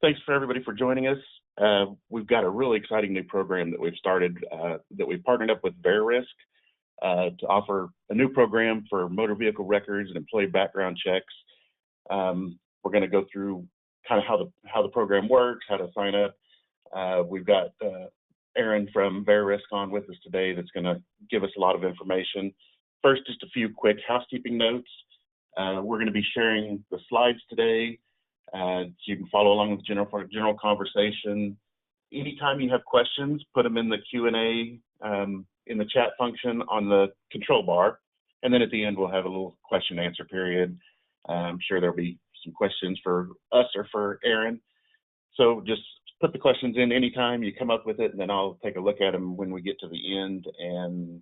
Thanks for everybody for joining us. We've got a really exciting new program that we've started that we've partnered up with Verisk to offer a new program for motor vehicle records and employee background checks. We're going to go through kind of how the program works, how to sign up. We've got Aaron from Verisk on with us today that's going to give us a lot of information. First, just a few quick housekeeping notes. We're going to be sharing the slides today. So you can follow along with general conversation. Anytime you have questions, put them in the Q&A in the chat function on the control bar. And then at the end, we'll have a little question and answer period. I'm sure there'll be some questions for us or for Aaron. So just put the questions in anytime you come up with it, and then I'll take a look at them when we get to the end and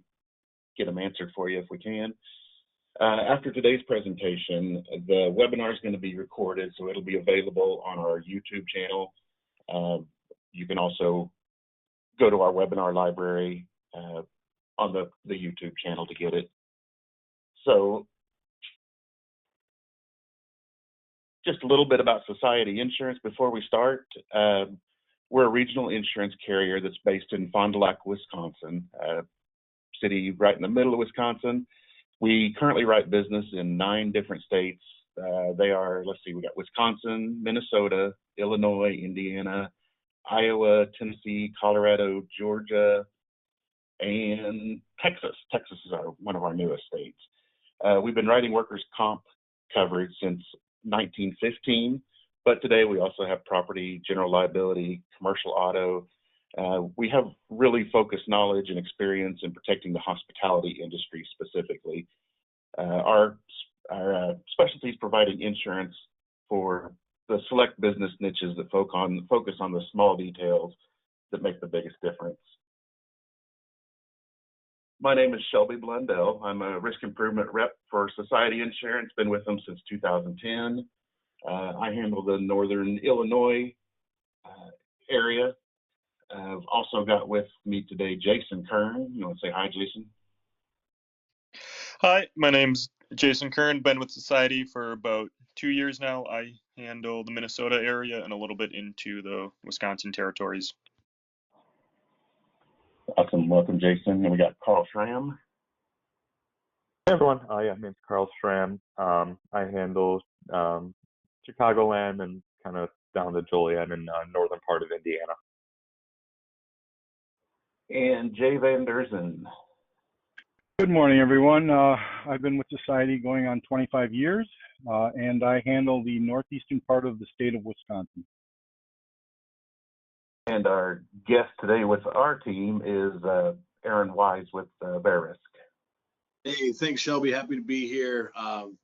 get them answered for you if we can. After today's presentation, the webinar is going to be recorded, so it'll be available on our YouTube channel. You can also go to our webinar library on the YouTube channel to get it. So just a little bit about Society Insurance before we start. We're a regional insurance carrier that's based in Fond du Lac, Wisconsin, a city right in the middle of Wisconsin. We currently write business in 9 different states. They are, let's see, we got Wisconsin, Minnesota, Illinois, Indiana, Iowa, Tennessee, Colorado, Georgia, and Texas. Texas is one of our newest states. We've been writing workers' comp coverage since 1915, but today we also have property, general liability, commercial auto. We have really focused knowledge and experience in protecting the hospitality industry specifically. Our specialty is providing insurance for the select business niches that focus on the small details that make the biggest difference. My name is Shelby Blundell. I'm a risk improvement rep for Society Insurance, been with them since 2010. I handle the Northern Illinois area. I've also got with me today Jason Kern. You want to say hi, Jason? Hi, my name's Jason Kern. Been with Society for about 2 years now. I handle the Minnesota area and a little bit into the Wisconsin territories. Awesome. Welcome, Jason. And we got Carl Schramm. Hey, everyone. Yeah, my name's Carl Schramm. I handle Chicagoland and kind of down to Joliet and northern part of Indiana. And Jay Van Derzen. Good morning, everyone. I've been with Society going on 25 years, and I handle the northeastern part of the state of Wisconsin. And our guest today with our team is Aaron Wise with Verisk. Hey, thanks, Shelby. Happy to be here.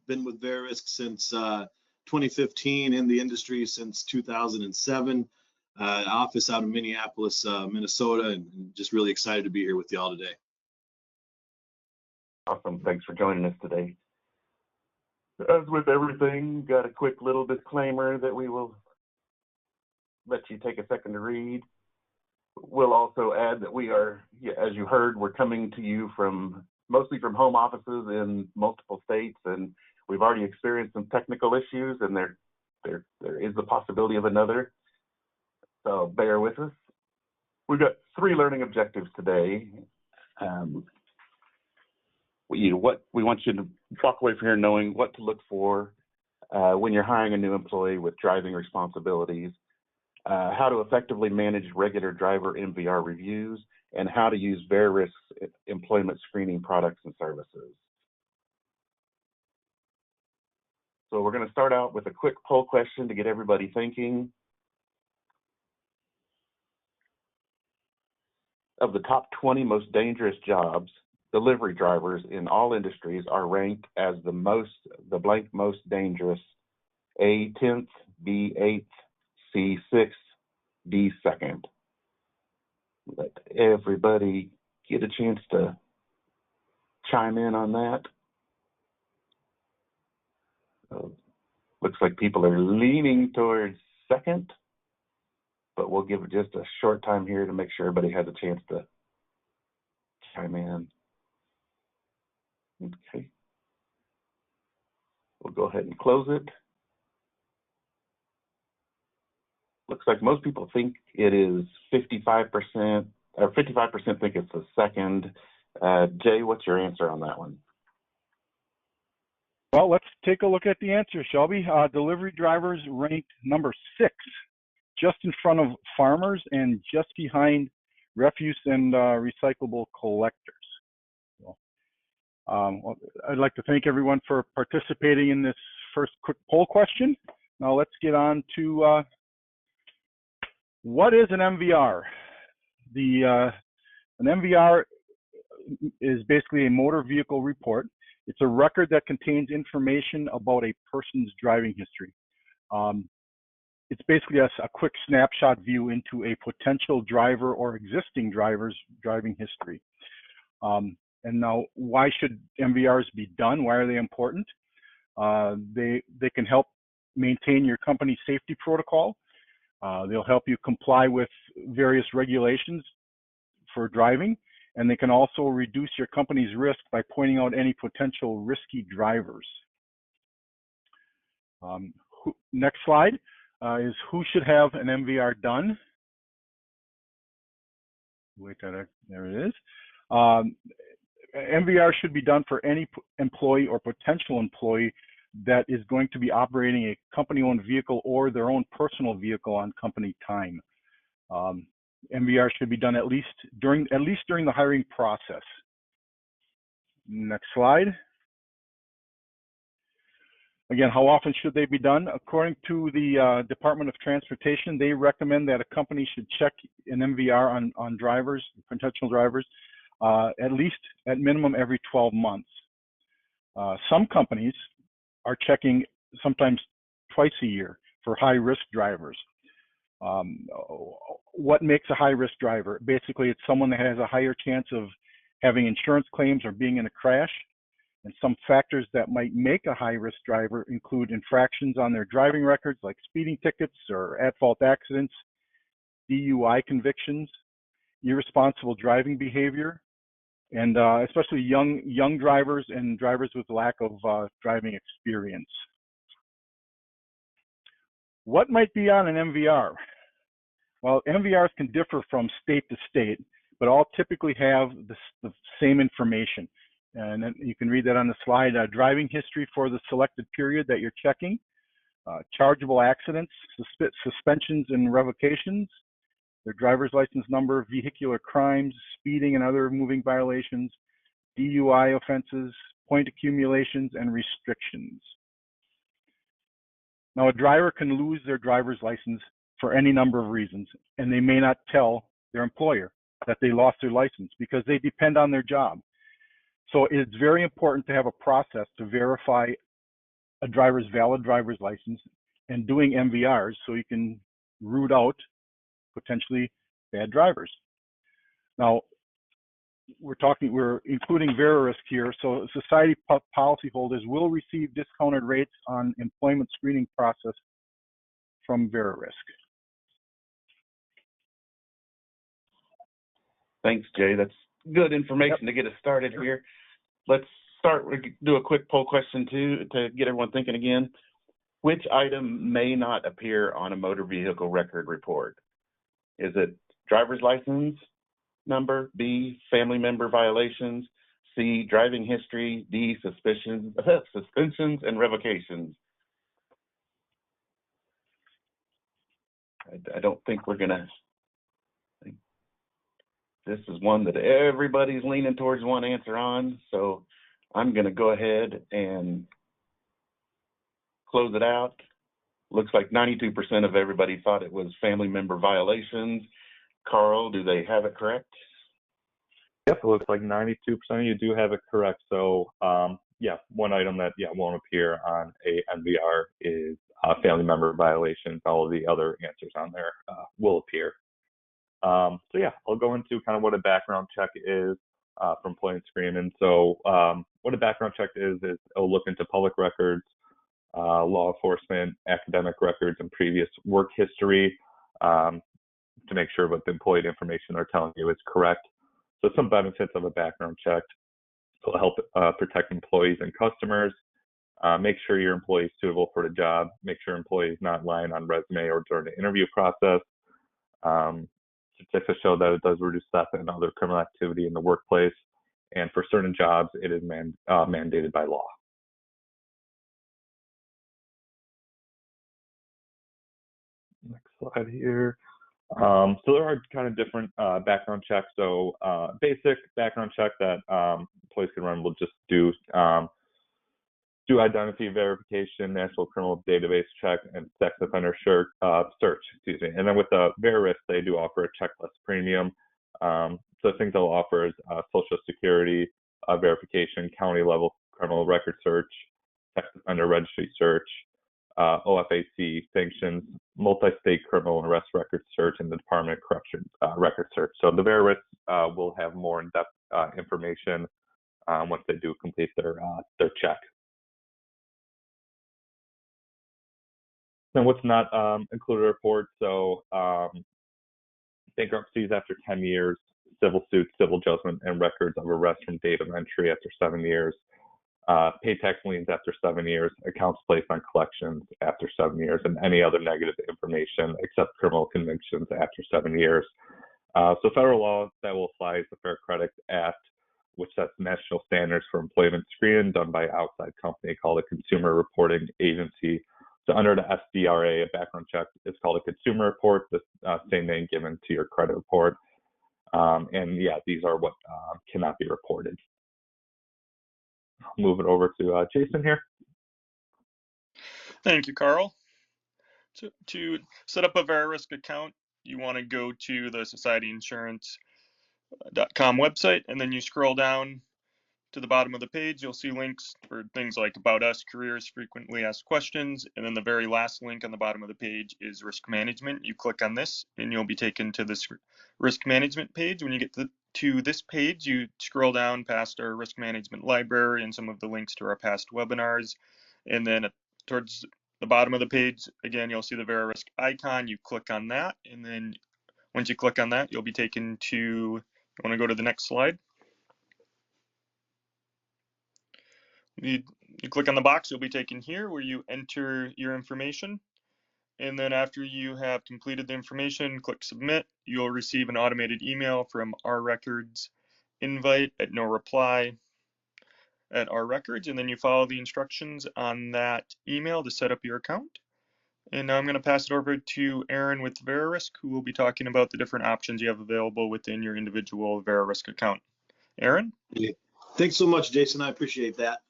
Been with Verisk since 2015, in the industry since 2007. Office out of Minneapolis, Minnesota, and just really excited to be here with y'all today. Awesome. Thanks for joining us today. As with everything, got a quick little disclaimer that we will let you take a second to read. We'll also add that we are, as you heard, we're coming to you mostly from home offices in multiple states, and we've already experienced some technical issues, and there is the possibility of another. So bear with us. We've got 3 learning objectives today. We want you to walk away from here knowing what to look for when you're hiring a new employee with driving responsibilities, how to effectively manage regular driver MVR reviews, and how to use Verisk's employment screening products and services. So we're going to start out with a quick poll question to get everybody thinking. Of the top 20 most dangerous jobs, delivery drivers in all industries are ranked as the blank most dangerous: A, 10th, B, 8th, C, 6th, D, 2nd. Let everybody get a chance to chime in on that. Looks like people are leaning towards 2nd, but we'll give it just a short time here to make sure everybody has a chance to chime in. Okay. We'll go ahead and close it. looks like most people think it is 55%, or 55% think it's the second. Jay, what's your answer on that one? Well, let's take a look at the answer, Shelby. Delivery drivers ranked number 6, just in front of farmers and just behind refuse and recyclable collectors. Well, I'd like to thank everyone for participating in this first quick poll question. Now let's get on to what is an MVR? An MVR is basically a motor vehicle report. It's a record that contains information about a person's driving history. It's basically a quick snapshot view into a potential driver or existing driver's driving history. And now, why should MVRs be done? Why are they important? They can help maintain your company's safety protocol. They'll help you comply with various regulations for driving, and they can also reduce your company's risk by pointing out any potential risky drivers. Next slide is who should have an MVR done. Wait, there it is. MVR should be done for any employee or potential employee that is going to be operating a company-owned vehicle or their own personal vehicle on company time. MVR should be done at least during the hiring process. Next slide. Again, how often should they be done? According to the Department of Transportation, they recommend that a company should check an MVR on drivers, potential drivers, at minimum every 12 months. Some companies are checking sometimes twice a year for high-risk drivers. What makes a high-risk driver? Basically, it's someone that has a higher chance of having insurance claims or being in a crash. And some factors that might make a high-risk driver include infractions on their driving records, like speeding tickets or at-fault accidents, DUI convictions, irresponsible driving behavior, and especially young drivers and drivers with lack of driving experience. What might be on an MVR? Well, MVRs can differ from state to state, but all typically have the same information. And you can read that on the slide. Driving history for the selected period that you're checking, chargeable accidents, suspensions and revocations, their driver's license number, vehicular crimes, speeding and other moving violations, DUI offenses, point accumulations, and restrictions. Now, a driver can lose their driver's license for any number of reasons, and they may not tell their employer that they lost their license because they depend on their job. So it's very important to have a process to verify a driver's valid driver's license and doing MVRs so you can root out potentially bad drivers. Now, we're including Verisk here, so society policyholders will receive discounted rates on employment screening process from Verisk. Thanks, Jay. That's good information to get us started here. Let's do a quick poll question to get everyone thinking again. Which item may not appear on a motor vehicle record report? Is it driver's license number, B, family member violations, C, driving history, D, suspensions and revocations? I don't think we're gonna. This is one that everybody's leaning towards one answer on, so I'm gonna go ahead and close it out. Looks like 92% of everybody thought it was family member violations. Carl, do they have it correct? Yep, it looks like 92% of you do have it correct. So yeah, one item that won't appear on a MVR is family member violations. All of the other answers on there will appear. So yeah, I'll go into kind of what a background check is for employment screening. And so what a background check is it'll look into public records, law enforcement, academic records, and previous work history to make sure what the employee information they're telling you is correct. So some benefits of a background check will help protect employees and customers. Make sure your employee is suitable for the job. Make sure employee is not lying on resume or during the interview process. Statistics show that it does reduce theft and other criminal activity in the workplace. And for certain jobs, it is mandated by law. Next slide here. So there are kind of different background checks. So basic background check that employees can run will just do identity verification, national criminal database check, and sex offender search. And then with Verisk, they do offer a checklist premium. So things they'll offer is Social Security verification, county level criminal record search, sex offender registry search, OFAC sanctions, multi-state criminal and arrest record search, and the Department of Corrections record search. So the Verisk will have more in-depth information once they do complete their check. And what's not included in the report, so bankruptcies after 10 years, civil suits, civil judgment, and records of arrest from date of entry after 7 years, pay tax liens after 7 years, accounts placed on collections after 7 years, and any other negative information except criminal convictions after 7 years. So federal law that will apply is the Fair Credit Act, which sets national standards for employment screening done by an outside company called a Consumer Reporting Agency. So under the SDRA, a background check is called a consumer report, the same name given to your credit report. And yeah, these are what cannot be reported. I'll move it over to Jason here. Thank you, Carl. To set up a Verisk account, you want to go to the societyinsurance.com website, and then you scroll down to the bottom of the page. You'll see links for things like About Us, Careers, Frequently Asked Questions, and then the very last link on the bottom of the page is Risk Management. You click on this, and you'll be taken to this Risk Management page. When you get to this page, you scroll down past our Risk Management library and some of the links to our past webinars, and then towards the bottom of the page, again, you'll see the Verisk icon. You click on that, and then once you click on that, you'll be taken to, you want to go to the next slide? You click on the box, you'll be taken here where you enter your information. And then after you have completed the information, click submit. You'll receive an automated email from Our Records invite at no reply at Our Records. And then you follow the instructions on that email to set up your account. And now I'm going to pass it over to Aaron with Verisk, who will be talking about the different options you have available within your individual Verisk account. Aaron? Thanks so much, Jason. I appreciate that.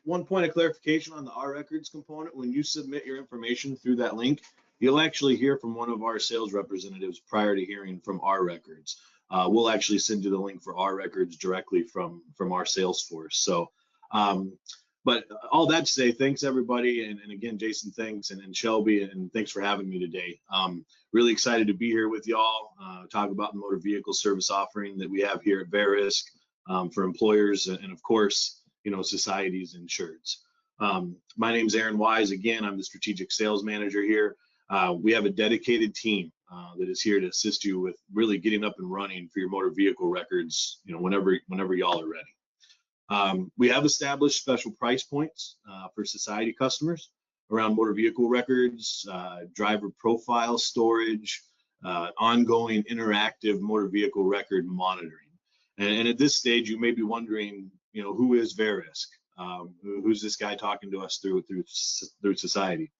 One point of clarification on the Our Records component: when you submit your information through that link, you'll actually hear from one of our sales representatives prior to hearing from Our Records. We'll actually send you the link for Our Records directly from our sales force. So, but all that to say, thanks everybody, and again, Jason, thanks, and Shelby, and thanks for having me today. Really excited to be here with y'all, talk about the motor vehicle service offering that we have here at Verisk for employers, and of course, societies and insureds. My name's Aaron Wise. Again, I'm the strategic sales manager here. We have a dedicated team that is here to assist you with really getting up and running for your motor vehicle records, whenever y'all are ready. We have established special price points for society customers around motor vehicle records, driver profile storage, ongoing interactive motor vehicle record monitoring. And at this stage, you may be wondering, who is Verisk? Who's this guy talking to us through society?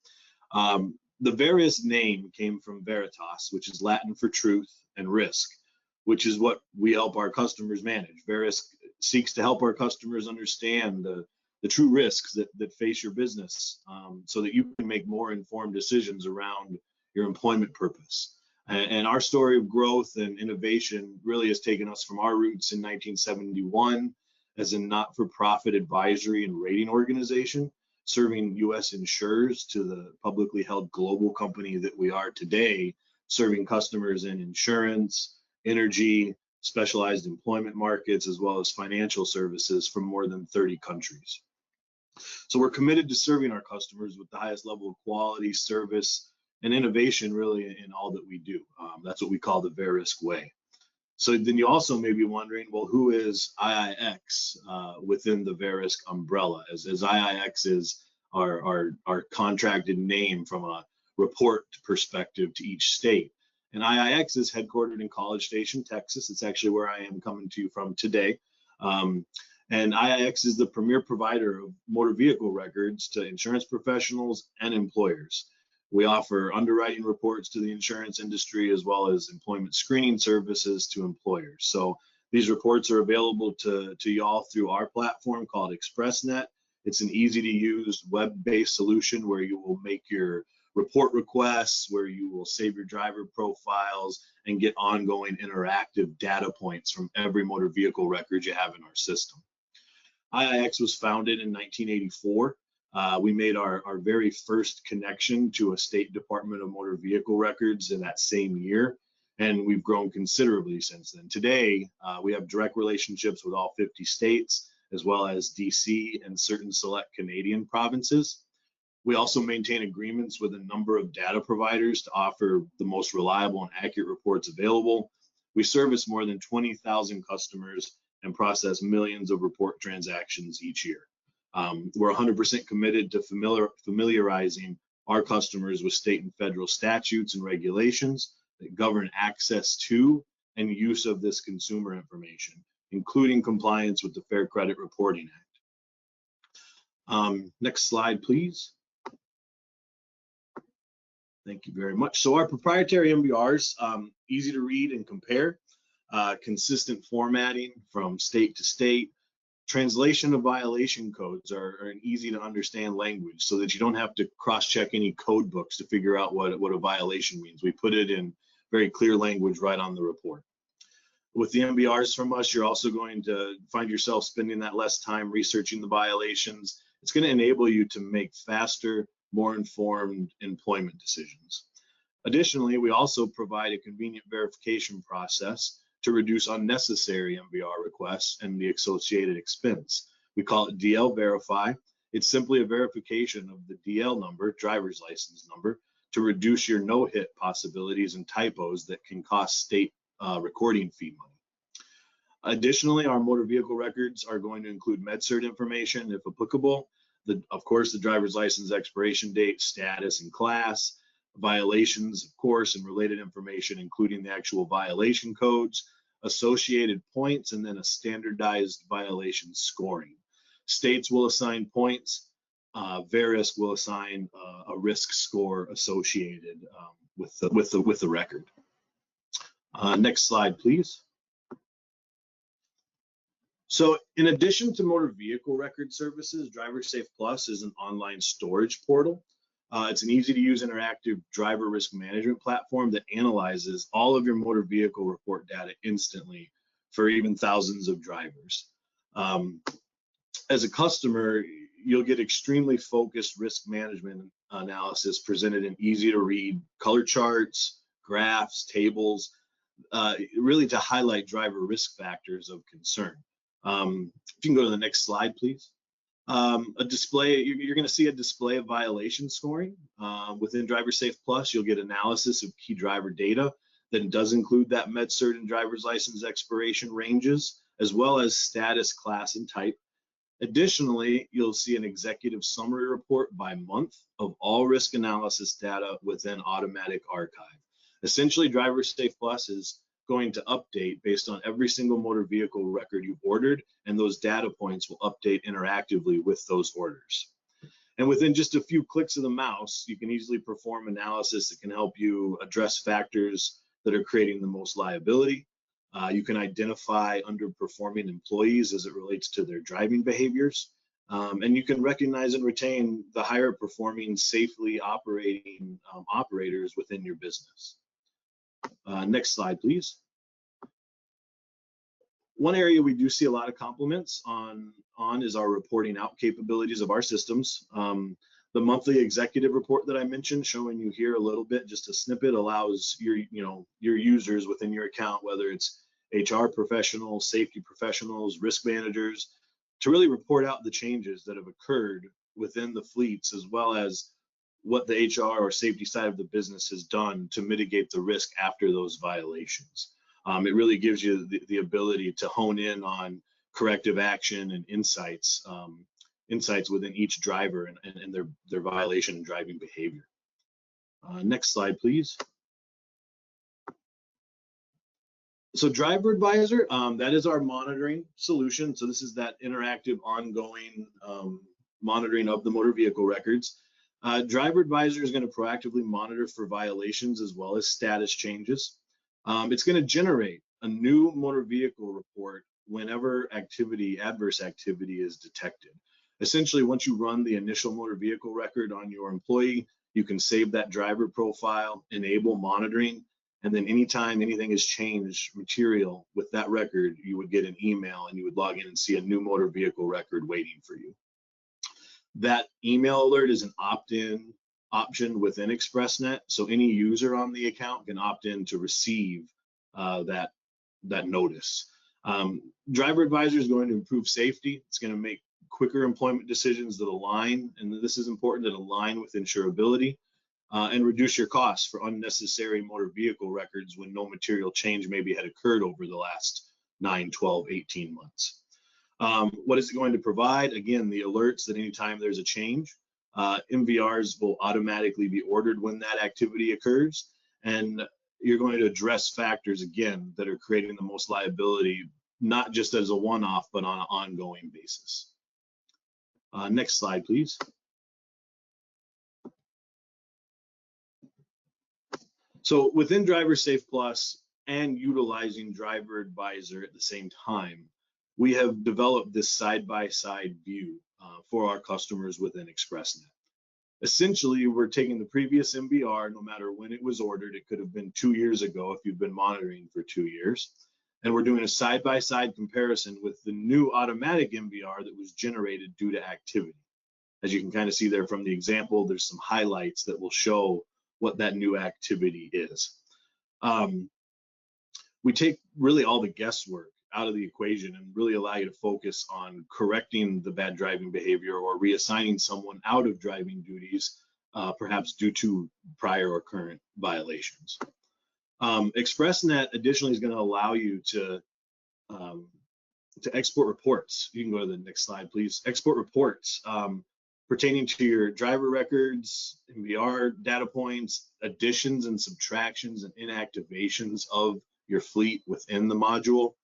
The Verisk name came from Veritas, which is Latin for truth, and risk, which is what we help our customers manage. Verisk seeks to help our customers understand the true risks that face your business, so that you can make more informed decisions around your employment purpose. And our story of growth and innovation really has taken us from our roots in 1971 as a not-for-profit advisory and rating organization, serving U.S. insurers, to the publicly held global company that we are today, serving customers in insurance, energy, specialized employment markets, as well as financial services from more than 30 countries. So we're committed to serving our customers with the highest level of quality, service, and innovation really in all that we do. That's what we call the Verisk way. So then you also may be wondering, well, who is IIX within the Verisk umbrella, as IIX is our contracted name from a report perspective to each state. And IIX is headquartered in College Station, Texas. It's actually where I am coming to you from today. And IIX is the premier provider of motor vehicle records to insurance professionals and employers. We offer underwriting reports to the insurance industry as well as employment screening services to employers. So these reports are available to y'all through our platform called ExpressNet. It's an easy to use web-based solution where you will make your report requests, where you will save your driver profiles and get ongoing interactive data points from every motor vehicle record you have in our system. IIX was founded in 1984. We made our very first connection to a state Department of Motor Vehicle Records in that same year, and we've grown considerably since then. Today, we have direct relationships with all 50 states, as well as DC and certain select Canadian provinces. We also maintain agreements with a number of data providers to offer the most reliable and accurate reports available. We service more than 20,000 customers and process millions of report transactions each year. We're 100% committed to familiarizing our customers with state and federal statutes and regulations that govern access to and use of this consumer information, including compliance with the Fair Credit Reporting Act. Next slide, please. Thank you very much. So our proprietary MVRs, easy to read and compare, consistent formatting from state to state. Translation of violation codes are an easy to understand language so that you don't have to cross-check any code books to figure out what a violation means. We put it in very clear language right on the report. With the MVRs from us, you're also going to find yourself spending that less time researching the violations. It's going to enable you to make faster, more informed employment decisions. Additionally, we also provide a convenient verification process to reduce unnecessary MVR requests and the associated expense. We call it DL Verify. It's simply a verification of the DL number, driver's license number, to reduce your no-hit possibilities and typos that can cost state recording fee money. Additionally, our motor vehicle records are going to include MedCert information, if applicable. Of course, the driver's license expiration date, status, and class, violations, of course, and related information, including the actual violation codes, associated points, and then a standardized violation scoring. States will assign points. Verisk will assign a risk score associated with the record. Next slide, please. So in addition to motor vehicle record services, DriverSafe Plus is an online storage portal. It's an easy to use interactive driver risk management platform that analyzes all of your motor vehicle report data instantly for even thousands of drivers. As a customer, you'll get extremely focused risk management analysis presented in easy to read color charts, graphs, tables, really to highlight driver risk factors of concern. If you can go to the next slide, please. A display, you're going to see a display of violation scoring. Within DriverSafe Plus, you'll get analysis of key driver data that does include that MedCert and driver's license expiration ranges, as well as status, class, and type. Additionally, you'll see an executive summary report by month of all risk analysis data within automatic archive. Essentially, DriverSafe Plus is going to update based on every single motor vehicle record you've ordered, and those data points will update interactively with those orders. And within just a few clicks of the mouse, you can easily perform analysis that can help you address factors that are creating the most liability. You can identify underperforming employees as it relates to their driving behaviors. And you can recognize and retain the higher performing, safely operating operators within your business. Next slide, please. One area we do see a lot of compliments on is our reporting out capabilities of our systems. The monthly executive report that I mentioned, showing you here a little bit, just a snippet, allows your users within your account, whether it's HR professionals, safety professionals, risk managers, to really report out the changes that have occurred within the fleets, as well as what the HR or safety side of the business has done to mitigate the risk after those violations. It really gives you the ability to hone in on corrective action and insights within each driver and their violation and driving behavior. Next slide, please. So Driver Advisor, that is our monitoring solution. So this is that interactive, ongoing monitoring of the motor vehicle records. Driver Advisor is going to proactively monitor for violations as well as status changes. It's going to generate a new motor vehicle report whenever adverse activity is detected. Essentially, once you run the initial motor vehicle record on your employee, you can save that driver profile, enable monitoring, and then anytime anything has changed material with that record, you would get an email and you would log in and see a new motor vehicle record waiting for you. That email alert is an opt-in option within ExpressNet, so any user on the account can opt in to receive that notice. Driver Advisor is going to improve safety. It's going to make quicker employment decisions that align, and this is important, that align with insurability, and reduce your costs for unnecessary motor vehicle records when no material change maybe had occurred over the last 9, 12, 18 months. What is it going to provide? Again, the alerts that anytime there's a change, MVRs will automatically be ordered when that activity occurs, and you're going to address factors, again, that are creating the most liability, not just as a one-off, but on an ongoing basis. Next slide, please. So within Driver Safe Plus and utilizing Driver Advisor at the same time, we have developed this side-by-side view for our customers within ExpressNet. Essentially, we're taking the previous MVR, no matter when it was ordered. It could have been 2 years ago if you've been monitoring for 2 years. And we're doing a side-by-side comparison with the new automatic MVR that was generated due to activity. As you can kind of see there from the example, there's some highlights that will show what that new activity is. We take really all the guesswork out of the equation and really allow you to focus on correcting the bad driving behavior or reassigning someone out of driving duties, perhaps due to prior or current violations. ExpressNet additionally is going to allow you to export reports. You can go to the next slide, please. Export reports pertaining to your driver records, MVR data points, additions and subtractions and inactivations of your fleet within the module.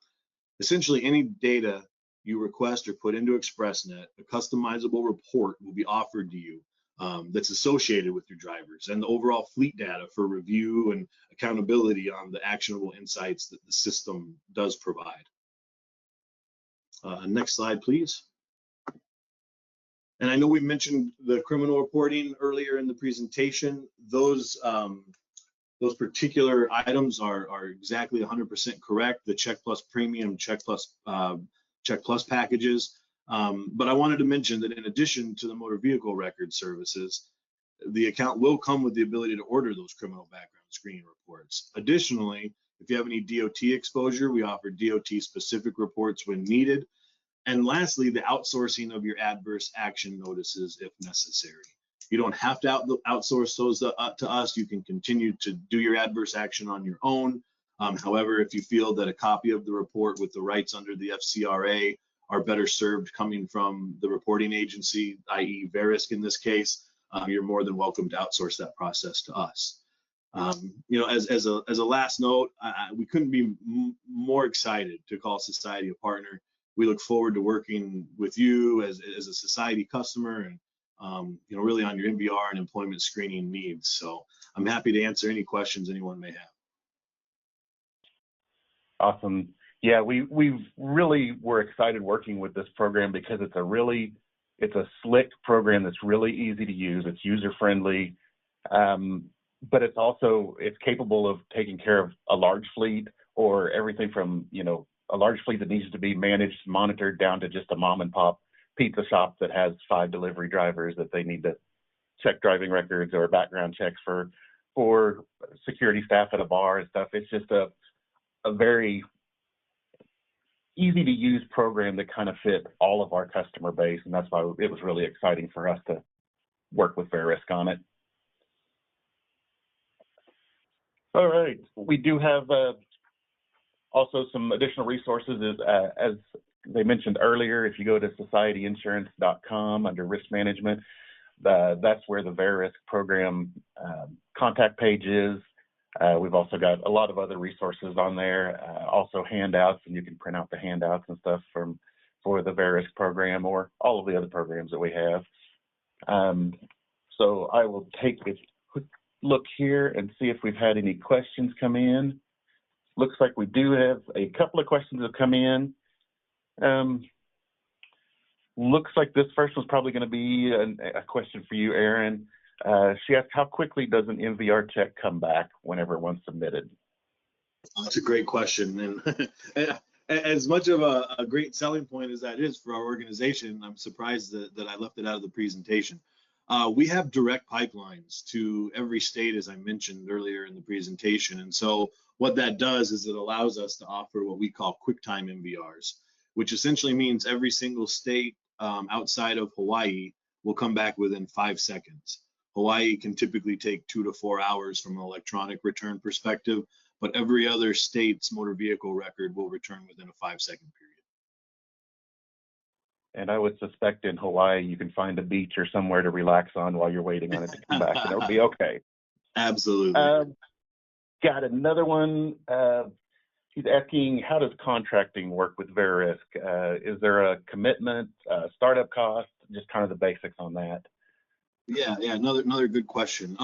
Essentially, any data you request or put into ExpressNet, a customizable report will be offered to you that's associated with your drivers and the overall fleet data for review and accountability on the actionable insights that the system does provide. Next slide, please. And I know we mentioned the criminal reporting earlier in the presentation. Those particular items are exactly 100% correct. The Check Plus Premium, Check Plus packages. But I wanted to mention that in addition to the motor vehicle record services, the account will come with the ability to order those criminal background screening reports. Additionally, if you have any DOT exposure, we offer DOT specific reports when needed. And lastly, the outsourcing of your adverse action notices if necessary. You don't have to outsource those to us. You can continue to do your adverse action on your own. However, if you feel that a copy of the report with the rights under the FCRA are better served coming from the reporting agency, i.e. Verisk in this case, you're more than welcome to outsource that process to us. You know, as a last note, we couldn't be more excited to call Society a partner. We look forward to working with you as a Society customer and you know, really on your MVR and employment screening needs. So I'm happy to answer any questions anyone may have. Awesome. Yeah, we really were excited working with this program because it's a slick program that's really easy to use. It's user friendly, but it's capable of taking care of a large fleet or everything from, you know, a large fleet that needs to be managed, monitored down to just a mom and pop pizza shop that has 5 delivery drivers that they need to check driving records or background checks for security staff at a bar and stuff. It's just a very easy to use program that kind of fit all of our customer base, and that's why it was really exciting for us to work with Verisk on it. All right, we do have Also, some additional resources is, as they mentioned earlier, if you go to societyinsurance.com under risk management, that's where the Verisk program contact page is. We've also got a lot of other resources on there, also handouts, and you can print out the handouts and stuff for the Verisk program or all of the other programs that we have. So I will take a quick look here and see if we've had any questions come in. Looks like we do have a couple of questions that have come in. Looks like this first one's probably going to be a question for you, Aaron. She asked, how quickly does an MVR check come back whenever one's submitted? That's a great question. And as much of a great selling point as that is for our organization, I'm surprised that I left it out of the presentation. We have direct pipelines to every state, as I mentioned earlier in the presentation. And so what that does is it allows us to offer what we call QuickTime MVRs, which essentially means every single state outside of Hawaii will come back within 5 seconds. Hawaii can typically take 2 to 4 hours from an electronic return perspective, but every other state's motor vehicle record will return within a 5-second period. And I would suspect in Hawaii, you can find a beach or somewhere to relax on while you're waiting on it to come back, and it'll be okay. Absolutely. Got another one. He's asking, how does contracting work with Verisk? Is there a commitment, startup cost, just kind of the basics on that? Yeah, another good question.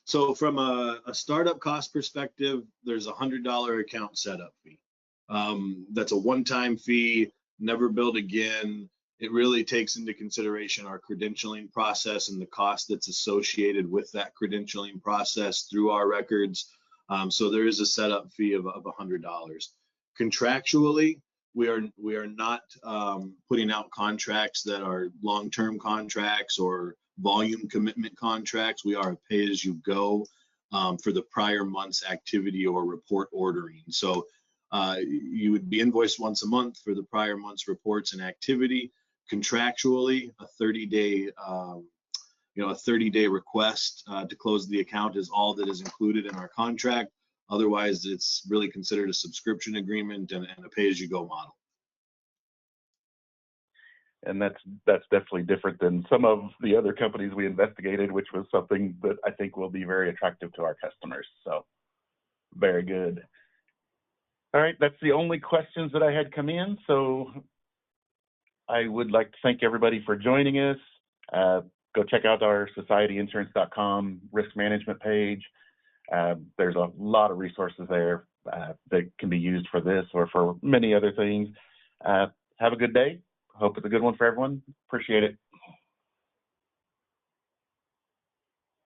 So from a startup cost perspective, there's a $100 account setup fee. That's a one-time fee, never billed again. It really takes into consideration our credentialing process and the cost that's associated with that credentialing process through our records. So there is a setup fee of $100. Contractually, we are not putting out contracts that are long-term contracts or volume commitment contracts. We are a pay-as-you-go for the prior month's activity or report ordering. So you would be invoiced once a month for the prior month's reports and activity. Contractually, a 30-day a 30-day request to close the account is all that is included in our contract. Otherwise, it's really considered a subscription agreement and a pay-as-you-go model. And that's definitely different than some of the other companies we investigated, which was something that I think will be very attractive to our customers. So very good. All right, that's the only questions that I had come in. So I would like to thank everybody for joining us. Go check out our societyinsurance.com risk management page. There's a lot of resources there that can be used for this or for many other things. Have a good day. Hope it's a good one for everyone. Appreciate it.